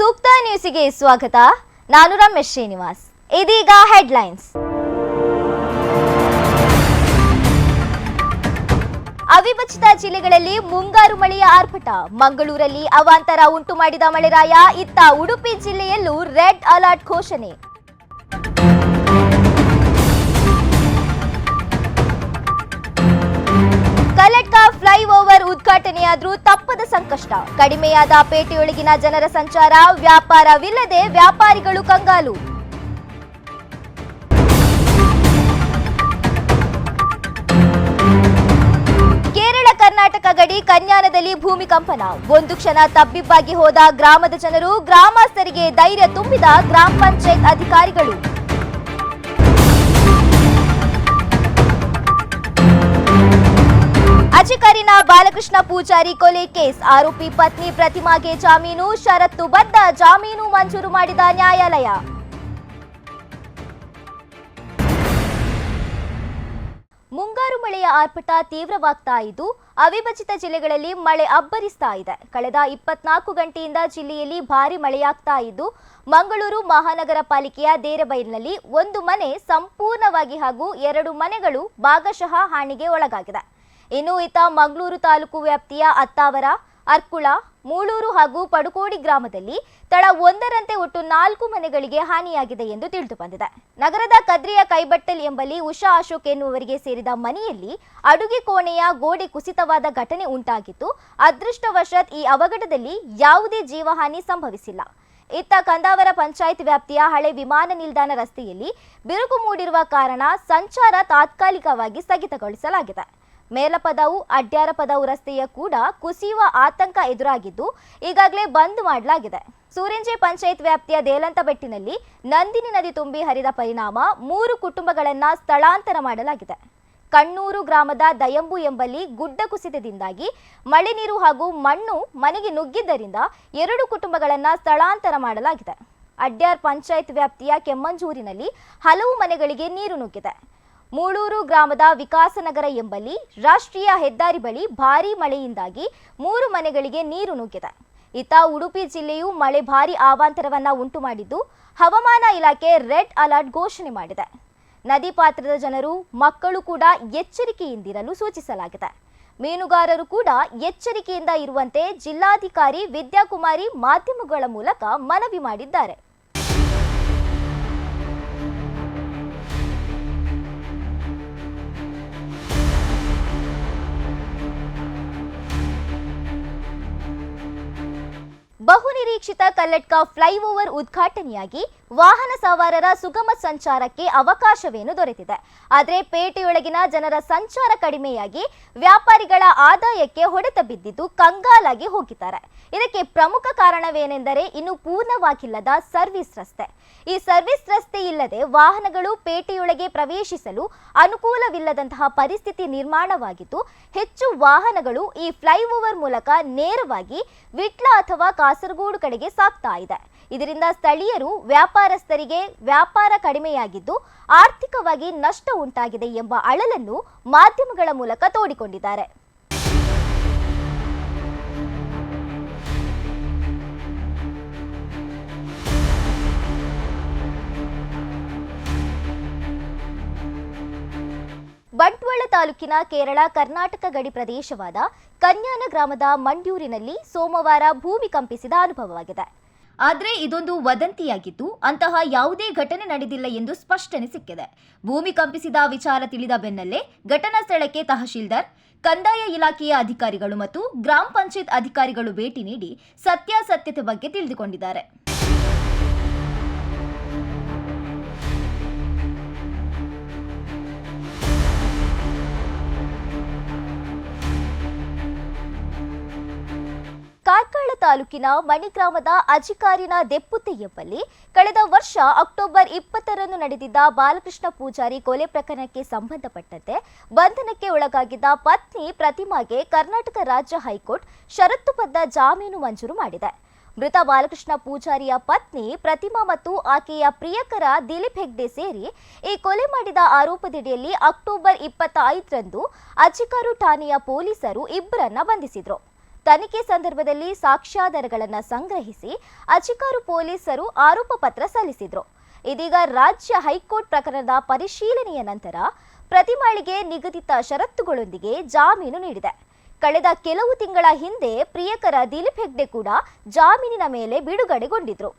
ಸೂಕ್ತ ನ್ಯೂಸ್ಗೆ ಸ್ವಾಗತ. ನಾನು ರಮೇಶ್ ಶ್ರೀನಿವಾಸ್. ಇದೀಗ ಹೆಡ್ಲೈನ್ಸ್. ಅವಿಭಜಿತ ಜಿಲ್ಲೆಗಳಲ್ಲಿ ಮುಂಗಾರು ಮಳೆಯ ಆರ್ಭಟ. ಮಂಗಳೂರಲ್ಲಿ ಅವಾಂತರ ಉಂಟು ಮಾಡಿದ ಮಳೆರಾಯ. ಇತ್ತ ಉಡುಪಿ ಜಿಲ್ಲೆಯಲ್ಲೂ ರೆಡ್ ಅಲರ್ಟ್ ಘೋಷಣೆ. ಕಲ್ಲಡ್ಕ ಫ್ಲೈಓವರ್ ಉದ್ಘಾಟನೆಯಾದ್ರೂ ತಪ್ಪದ ಸಂಕಷ್ಟ. ಕಡಿಮೆಯಾದ ಪೇಟೆಯೊಳಗಿನ ಜನರ ಸಂಚಾರ. ವ್ಯಾಪಾರವಿಲ್ಲದೆ ವ್ಯಾಪಾರಿಗಳು ಕಂಗಾಲು. ಕೇರಳ ಕರ್ನಾಟಕ ಗಡಿ ಕನ್ಯಾನದಲ್ಲಿ ಭೂಮಿಕಂಪನ. ಒಂದು ಕ್ಷಣ ತಬ್ಬಿಬ್ಬಾಗಿ ಹೋದ ಗ್ರಾಮದ ಜನರು. ಗ್ರಾಮಸ್ಥರಿಗೆ ಧೈರ್ಯ ತುಂಬಿದ ಗ್ರಾಮ ಪಂಚಾಯತ್ ಅಧಿಕಾರಿಗಳು. ಅಚಿಕರಿನ ಬಾಲಕೃಷ್ಣ ಪೂಜಾರಿ ಕೊಲೆ ಕೇಸ್. ಆರೋಪಿ ಪತ್ನಿ ಪ್ರತಿಮಾಗೆ ಜಾಮೀನು. ಷರತ್ತುಬದ್ಧ ಜಾಮೀನು ಮಂಜೂರು ಮಾಡಿದ ನ್ಯಾಯಾಲಯ. ಮುಂಗಾರು ಮಳೆಯ ಆರ್ಭಟ ತೀವ್ರವಾಗ್ತಾ ಇದ್ದು ಅವಿಭಜಿತ ಜಿಲ್ಲೆಗಳಲ್ಲಿ ಮಳೆ ಅಬ್ಬರಿಸ್ತಾ ಇದೆ. ಕಳೆದ 24 ಗಂಟೆಯಿಂದ ಜಿಲ್ಲೆಯಲ್ಲಿ ಭಾರಿ ಮಳೆಯಾಗ್ತಾ ಇದ್ದು ಮಂಗಳೂರು ಮಹಾನಗರ ಪಾಲಿಕೆಯ ದೇರಬೈಲ್ನಲ್ಲಿ ಒಂದು ಮನೆ ಸಂಪೂರ್ಣವಾಗಿ ಹಾಗೂ 2 ಮನೆಗಳು ಭಾಗಶಃ ಹಾನಿಗೆ ಒಳಗಾಗಿದೆ. ಇನ್ನು ಇತ್ತ ಮಂಗಳೂರು ತಾಲೂಕು ವ್ಯಾಪ್ತಿಯ ಅತ್ತಾವರ, ಅರ್ಕುಳ, ಮೂಳೂರು ಹಾಗೂ ಪಡುಕೋಡಿ ಗ್ರಾಮದಲ್ಲಿ ತಳ ಒಂದರಂತೆ ಒಟ್ಟು 4 ಮನೆಗಳಿಗೆ ಹಾನಿಯಾಗಿದೆ ಎಂದು ತಿಳಿದು ಬಂದಿದೆ. ನಗರದ ಕದ್ರಿಯ ಕೈಬಟ್ಟಲ್ ಎಂಬಲ್ಲಿ ಉಷಾ ಅಶೋಕ್ ಎನ್ನುವರಿಗೆ ಸೇರಿದ ಮನೆಯಲ್ಲಿ ಅಡುಗೆ ಕೋಣೆಯ ಗೋಡೆ ಕುಸಿತವಾದ ಘಟನೆ ಉಂಟಾಗಿತ್ತು. ಅದೃಷ್ಟವಶಾತ್ ಈ ಅವಘಡದಲ್ಲಿ ಯಾವುದೇ ಜೀವಹಾನಿ ಸಂಭವಿಸಿಲ್ಲ. ಇತ್ತ ಕಂದಾವರ ಪಂಚಾಯತ್ ವ್ಯಾಪ್ತಿಯ ಹಳೆ ವಿಮಾನ ನಿಲ್ದಾಣ ರಸ್ತೆಯಲ್ಲಿ ಬಿರುಕು ಮೂಡಿರುವ ಕಾರಣ ಸಂಚಾರ ತಾತ್ಕಾಲಿಕವಾಗಿ ಸ್ಥಗಿತಗೊಳಿಸಲಾಗಿದೆ. ಮೇಲಪದವು ಅಡ್ಯಾರಪದವು ರಸ್ತೆಯ ಕೂಡ ಕುಸಿಯುವ ಆತಂಕ ಎದುರಾಗಿದ್ದು ಈಗಾಗಲೇ ಬಂದ್ ಮಾಡಲಾಗಿದೆ. ಸೂರಿಂಜೆ ಪಂಚಾಯತ್ ವ್ಯಾಪ್ತಿಯ ದೇಲಂತಬೆಟ್ಟಿನಲ್ಲಿ ನಂದಿನಿ ನದಿ ತುಂಬಿ ಹರಿದ ಪರಿಣಾಮ 3 ಕುಟುಂಬಗಳನ್ನು ಸ್ಥಳಾಂತರ ಮಾಡಲಾಗಿದೆ. ಕಣ್ಣೂರು ಗ್ರಾಮದ ದಯಂಬು ಎಂಬಲ್ಲಿ ಗುಡ್ಡ ಕುಸಿತದಿಂದಾಗಿ ಮಳೆ ನೀರು ಹಾಗೂ ಮಣ್ಣು ಮನೆಗೆ ನುಗ್ಗಿದ್ದರಿಂದ 2 ಕುಟುಂಬಗಳನ್ನು ಸ್ಥಳಾಂತರ ಮಾಡಲಾಗಿದೆ. ಅಡ್ಯಾರ್ ಪಂಚಾಯತ್ ವ್ಯಾಪ್ತಿಯ ಕೆಮ್ಮಂಜೂರಿನಲ್ಲಿ ಹಲವು ಮನೆಗಳಿಗೆ ನೀರು ನುಗ್ಗಿದೆ. ಮೂಳೂರು ಗ್ರಾಮದ ವಿಕಾಸನಗರ ಎಂಬಲ್ಲಿ ರಾಷ್ಟ್ರೀಯ ಹೆದ್ದಾರಿ ಬಳಿ ಭಾರೀ ಮಳೆಯಿಂದಾಗಿ 3 ಮನೆಗಳಿಗೆ ನೀರು ನುಗ್ಗಿದೆ. ಇತ್ತ ಉಡುಪಿ ಜಿಲ್ಲೆಯು ಮಳೆ ಭಾರೀ ಅವಾಂತರವನ್ನ ಉಂಟು ಮಾಡಿದ್ದು ಹವಾಮಾನ ಇಲಾಖೆ ರೆಡ್ ಅಲರ್ಟ್ ಘೋಷಣೆ ಮಾಡಿದೆ. ನದಿ ಪಾತ್ರದ ಜನರು, ಮಕ್ಕಳು ಕೂಡ ಎಚ್ಚರಿಕೆಯಿಂದಿರಲು ಸೂಚಿಸಲಾಗಿದೆ. ಮೀನುಗಾರರು ಕೂಡ ಎಚ್ಚರಿಕೆಯಿಂದ ಇರುವಂತೆ ಜಿಲ್ಲಾಧಿಕಾರಿ ವಿದ್ಯಾಕುಮಾರಿ ಮಾಧ್ಯಮಗಳ ಮೂಲಕ ಮನವಿ ಮಾಡಿದ್ದಾರೆ. ಬಹುನಿರೀಕ್ಷಿತ ಕಲ್ಲಡ್ಕ ಫ್ಲೈಓವರ್ ಉದ್ಘಾಟನೆಯಾಗಿ ವಾಹನ ಸವಾರರ ಸುಗಮ ಸಂಚಾರಕ್ಕೆ ಅವಕಾಶವೇನು ದೊರೆತಿದೆ. ಆದರೆ ಪೇಟೆಯೊಳಗಿನ ಜನರ ಸಂಚಾರ ಕಡಿಮೆಯಾಗಿ ವ್ಯಾಪಾರಿಗಳ ಆದಾಯಕ್ಕೆ ಹೊಡೆತ ಬಿದ್ದಿದ್ದು ಕಂಗಾಲಾಗಿ ಹೋಗಿದ್ದಾರೆ. ಇದಕ್ಕೆ ಪ್ರಮುಖ ಕಾರಣವೇನೆಂದರೆ ಇನ್ನು ಪೂರ್ಣವಾಗಿಲ್ಲದ ಸರ್ವಿಸ್ ರಸ್ತೆ. ಈ ಸರ್ವಿಸ್ ರಸ್ತೆ ಇಲ್ಲದೆ ವಾಹನಗಳು ಪೇಟೆಯೊಳಗೆ ಪ್ರವೇಶಿಸಲು ಅನುಕೂಲವಿಲ್ಲದಂತಹ ಪರಿಸ್ಥಿತಿ ನಿರ್ಮಾಣವಾಗಿದ್ದು ಹೆಚ್ಚು ವಾಹನಗಳು ಈ ಫ್ಲೈಓವರ್ ಮೂಲಕ ನೇರವಾಗಿ ವಿಟ್ಲ ಅಥವಾ ಕಾಸರಗೋಡು ಕಡೆಗೆ ಸಾಗ್ತಾ ಇದೆ. ಇದರಿಂದ ಸ್ಥಳೀಯರು, ವ್ಯಾಪಾರಸ್ಥರಿಗೆ ವ್ಯಾಪಾರ ಕಡಿಮೆಯಾಗಿದ್ದು ಆರ್ಥಿಕವಾಗಿ ನಷ್ಟ ಉಂಟಾಗಿದೆ ಎಂಬ ಅಳಲನ್ನು ಮಾಧ್ಯಮಗಳ ಮೂಲಕ ತೋಡಿಕೊಂಡಿದ್ದಾರೆ. ಬಂಟ್ವಾಳ ತಾಲೂಕಿನ ಕೇರಳ ಕರ್ನಾಟಕ ಗಡಿ ಪ್ರದೇಶವಾದ ಕನ್ಯಾನ ಗ್ರಾಮದ ಮಂಡ್ಯೂರಿನಲ್ಲಿ ಸೋಮವಾರ ಭೂಮಿ ಕಂಪಿಸಿದ ಅನುಭವವಾಗಿದೆ. ಆದರೆ ಇದೊಂದು ವದಂತಿಯಾಗಿದ್ದು ಅಂತಹ ಯಾವುದೇ ಘಟನೆ ನಡೆದಿಲ್ಲ ಎಂದು ಸ್ಪಷ್ಟನೆ ಸಿಕ್ಕಿದೆ. ಭೂಮಿ ಕಂಪಿಸಿದ ವಿಚಾರ ತಿಳಿದ ಬೆನ್ನಲ್ಲೇ ಘಟನಾ ಸ್ಥಳಕ್ಕೆ ತಹಶೀಲ್ದಾರ್, ಕಂದಾಯ ಇಲಾಖೆಯ ಅಧಿಕಾರಿಗಳು ಮತ್ತು ಗ್ರಾಮ ಪಂಚಾಯತ್ ಅಧಿಕಾರಿಗಳು ಭೇಟಿ ನೀಡಿ ಸತ್ಯಾಸತ್ಯತೆ ಬಗ್ಗೆ ತಿಳಿದುಕೊಂಡಿದ್ದಾರೆ. ಕಾರ್ಕಳ ತಾಲೂಕಿನ ಮಣಿಗ್ರಾಮದ ಅಜಿಕಾರಿನ ದೆಪ್ಪುತ್ತೆ ಎಂಬಲ್ಲಿ ಕಳೆದ ವರ್ಷ ಅಕ್ಟೋಬರ್ 20ರಂದು ನಡೆದಿದ್ದ ಬಾಲಕೃಷ್ಣ ಪೂಜಾರಿ ಕೊಲೆ ಪ್ರಕರಣಕ್ಕೆ ಸಂಬಂಧಪಟ್ಟಂತೆ ಬಂಧನಕ್ಕೆ ಒಳಗಾಗಿದ್ದ ಪತ್ನಿ ಪ್ರತಿಮಾಗೆ ಕರ್ನಾಟಕ ರಾಜ್ಯ ಹೈಕೋರ್ಟ್ ಷರತ್ತುಬದ್ಧ ಜಾಮೀನು ಮಂಜೂರು ಮಾಡಿದೆ. ಮೃತ ಬಾಲಕೃಷ್ಣ ಪೂಜಾರಿಯ ಪತ್ನಿ ಪ್ರತಿಮಾ ಮತ್ತು ಆಕೆಯ ಪ್ರಿಯಕರ ದಿಲೀಪ್ ಹೆಗ್ಡೆ ಸೇರಿ ಈ ಕೊಲೆ ಮಾಡಿದ ಆರೋಪದಡಿಯಲ್ಲಿ ಅಕ್ಟೋಬರ್ 25ರಂದು ಅಜಿಕಾರು ಠಾಣೆಯ ಪೊಲೀಸರು ಇಬ್ಬರನ್ನ ಬಂಧಿಸಿದ್ರು. ತನಿಖೆ ಸಂದರ್ಭದಲ್ಲಿ ಸಾಕ್ಷ್ಯಾಧಾರಗಳನ್ನು ಸಂಗ್ರಹಿಸಿ ಅಚಿಕಾರು ಪೊಲೀಸರು ಆರೋಪ ಪತ್ರ ಸಲ್ಲಿಸಿದ್ರು. ಇದೀಗ ರಾಜ್ಯ ಹೈಕೋರ್ಟ್ ಪ್ರಕರಣದ ಪರಿಶೀಲನೆಯ ನಂತರ ಪ್ರತಿಮಾಳಿಗೆ ನಿಗದಿತ ಷರತ್ತುಗಳೊಂದಿಗೆ ಜಾಮೀನು ನೀಡಿದೆ. ಕಳೆದ ಕೆಲವು ತಿಂಗಳ ಹಿಂದೆ ಪ್ರಿಯಕರ ದಿಲೀಪ್ ಹೆಗ್ಡೆ ಕೂಡ ಜಾಮೀನಿನ ಮೇಲೆ ಬಿಡುಗಡೆಗೊಂಡಿದ್ರು.